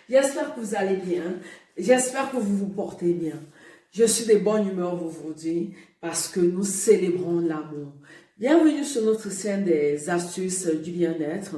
J'espère que vous allez bien. J'espère que vous vous portez bien. Je suis de bonne humeur aujourd'hui parce que nous célébrons l'amour. Bienvenue sur notre chaîne des astuces du bien-être.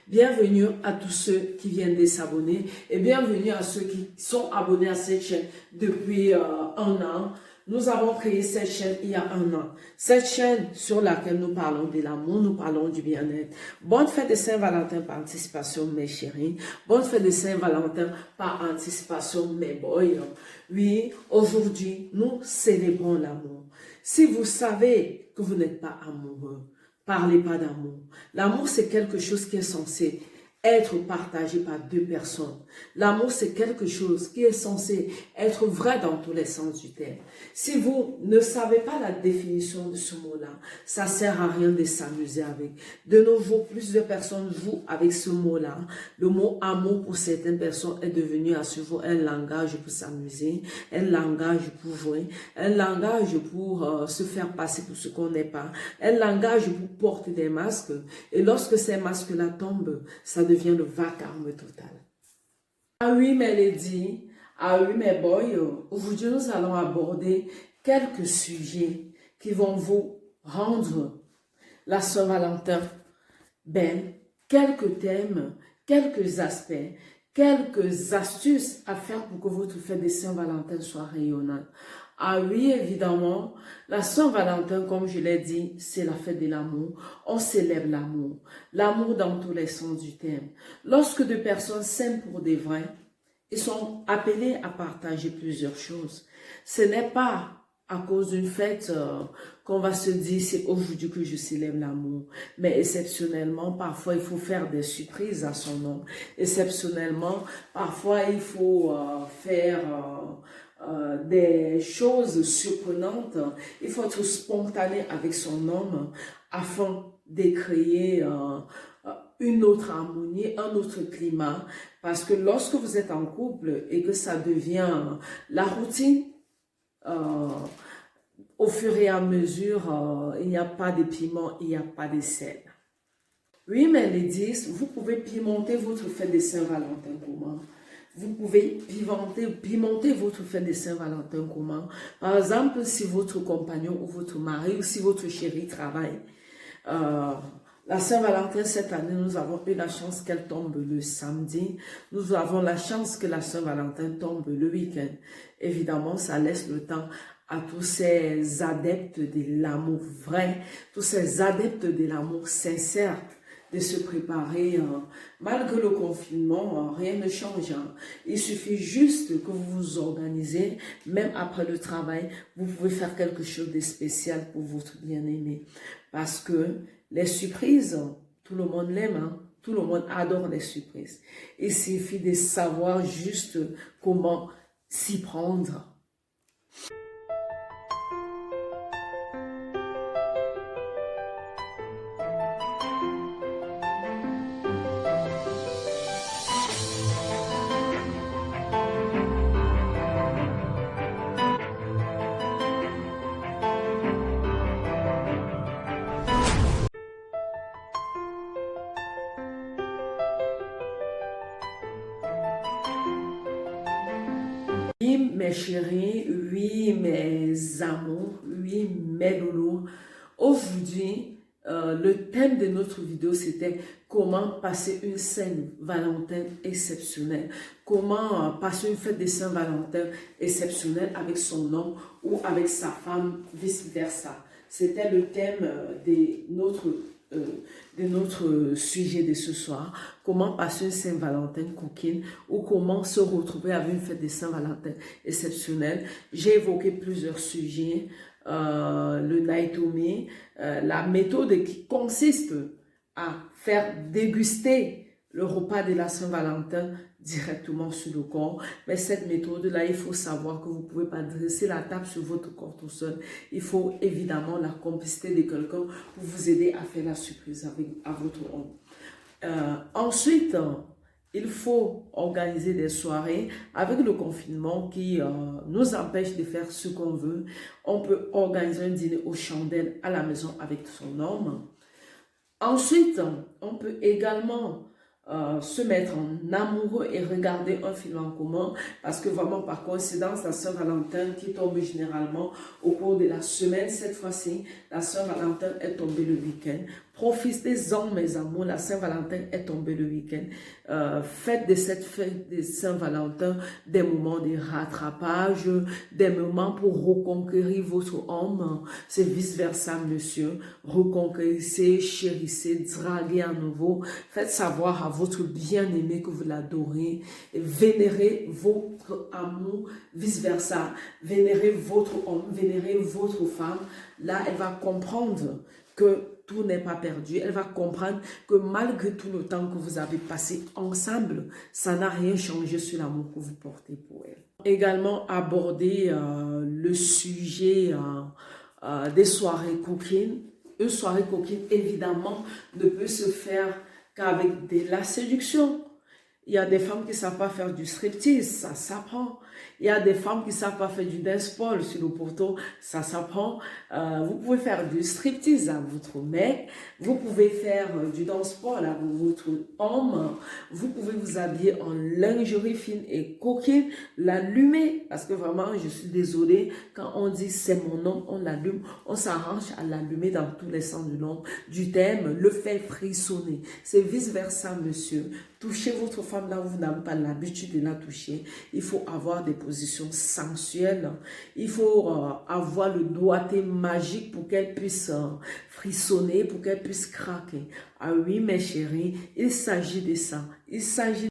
Bienvenue à tous ceux qui viennent de s'abonner et bienvenue à ceux qui sont abonnés à cette chaîne depuis un an. Nous avons créé cette chaîne il y a un an. Cette chaîne sur laquelle nous parlons de l'amour, nous parlons du bien-être. Bonne fête de Saint-Valentin par anticipation, mes chéris. Bonne fête de Saint-Valentin par anticipation, mes boys. Oui, aujourd'hui, nous célébrons l'amour. Si vous savez que vous n'êtes pas amoureux, parlez pas d'amour. L'amour, c'est quelque chose qui est censé être partagé par deux personnes. L'amour, c'est quelque chose qui est censé être vrai dans tous les sens du terme. Si vous ne savez pas la définition de ce mot-là, ça sert à rien de s'amuser avec. De nos jours, plusieurs personnes jouent avec ce mot-là. Le mot amour pour certaines personnes est devenu à ce jour un langage pour s'amuser, un langage pour jouer, un langage pour se faire passer pour ce qu'on n'est pas, un langage pour porter des masques. Et lorsque ces masques-là tombent, ça devient le vacarme total. Ah oui, mes ladies, ah oui, mes boys, aujourd'hui nous allons aborder quelques sujets qui vont vous rendre la Saint-Valentin belle, quelques thèmes, quelques aspects, quelques astuces à faire pour que votre fête de Saint-Valentin soit rayonnante. Ah oui, évidemment, la Saint-Valentin, comme je l'ai dit, c'est la fête de l'amour. On célèbre l'amour. L'amour dans tous les sens du terme. Lorsque deux personnes s'aiment pour des vrais, ils sont appelés à partager plusieurs choses. Ce n'est pas à cause d'une fête qu'on va se dire c'est aujourd'hui que je célèbre l'amour. Mais exceptionnellement, parfois il faut faire des surprises à son homme. Exceptionnellement, parfois il faut faire des choses surprenantes. Il faut être spontané avec son homme afin de créer une autre harmonie, un autre climat. Parce que lorsque vous êtes en couple et que ça devient la routine, au fur et à mesure, il n'y a pas de piment, il n'y a pas de sel. Oui, mes ladies, vous pouvez pimenter votre fête de Saint-Valentin comment? Vous pouvez pimenter votre fête de Saint-Valentin comment? Par exemple, si votre compagnon ou votre mari ou si votre chéri travaille, la Saint-Valentin, cette année, nous avons eu la chance qu'elle tombe le samedi. Nous avons la chance que la Saint-Valentin tombe le week-end. Évidemment, ça laisse le temps à tous ces adeptes de l'amour vrai, tous ces adeptes de l'amour sincère, de se préparer. Malgré le confinement, rien ne change. Il suffit juste que vous vous organisez, même après le travail, vous pouvez faire quelque chose de spécial pour votre bien-aimé. Parce que les surprises, tout le monde l'aime, tout le monde adore les surprises. Il suffit de savoir juste comment s'y prendre. Oui, mes chéris, oui, mes amours, oui, mes loulous. Aujourd'hui, le thème de notre vidéo, c'était comment passer une Saint-Valentin exceptionnelle. Comment passer une fête de Saint-Valentin exceptionnelle avec son homme ou avec sa femme, vice-versa. C'était le thème de notre sujet de ce soir. Comment passer une Saint-Valentin coquine ou comment se retrouver avec une fête de Saint-Valentin exceptionnelle. J'ai évoqué plusieurs sujets. Le Naitomi, la méthode qui consiste à faire déguster le repas de la Saint-Valentin directement sur le corps. Mais cette méthode-là, il faut savoir que vous ne pouvez pas dresser la table sur votre corps tout seul. Il faut évidemment la complicité de quelqu'un pour vous aider à faire la surprise à votre homme. Ensuite, il faut organiser des soirées avec le confinement qui nous empêche de faire ce qu'on veut. On peut organiser un dîner aux chandelles à la maison avec son homme. Ensuite, on peut également se mettre en amoureux et regarder un film en commun, parce que vraiment par coïncidence, la Saint-Valentin qui tombe généralement au cours de la semaine, cette fois-ci, la Saint-Valentin est tombée le week-end. Profitez-en, mes amours, la Saint-Valentin est tombée le week-end. Faites de cette fête de Saint-Valentin des moments de rattrapage, des moments pour reconquérir votre homme. C'est vice-versa, monsieur. Reconquérissez, chérissez, draguez à nouveau. Faites savoir à votre bien-aimé que vous l'adorez. Vénérez votre amour, vice-versa. Vénérez votre homme, vénérez votre femme. Là, elle va comprendre que tout n'est pas perdu. Elle va comprendre que malgré tout le temps que vous avez passé ensemble, ça n'a rien changé sur l'amour que vous portez pour elle. Également aborder le sujet des soirées coquines. Une soirée coquine, évidemment, ne peut se faire qu'avec de la séduction. Il y a des femmes qui ne savent pas faire du striptease, ça s'apprend. Il y a des femmes qui ne savent pas faire du danceball sur le poteau, ça s'apprend. Vous pouvez faire du striptease à votre mec, vous pouvez faire du danceball à votre homme, vous pouvez vous habiller en lingerie fine et coquine, l'allumer, parce que vraiment, je suis désolée, quand on dit c'est mon homme, on l'allume, on s'arrange à l'allumer dans tous les sens du thème, le fait frissonner. C'est vice-versa, monsieur. Touchez votre femme là où vous n'avez pas l'habitude de la toucher. Il faut avoir des positions sensuelles. Il faut avoir le doigté magique pour qu'elle puisse frissonner, pour qu'elle puisse craquer. Ah oui, mes chéris, il s'agit de ça. Il s'agit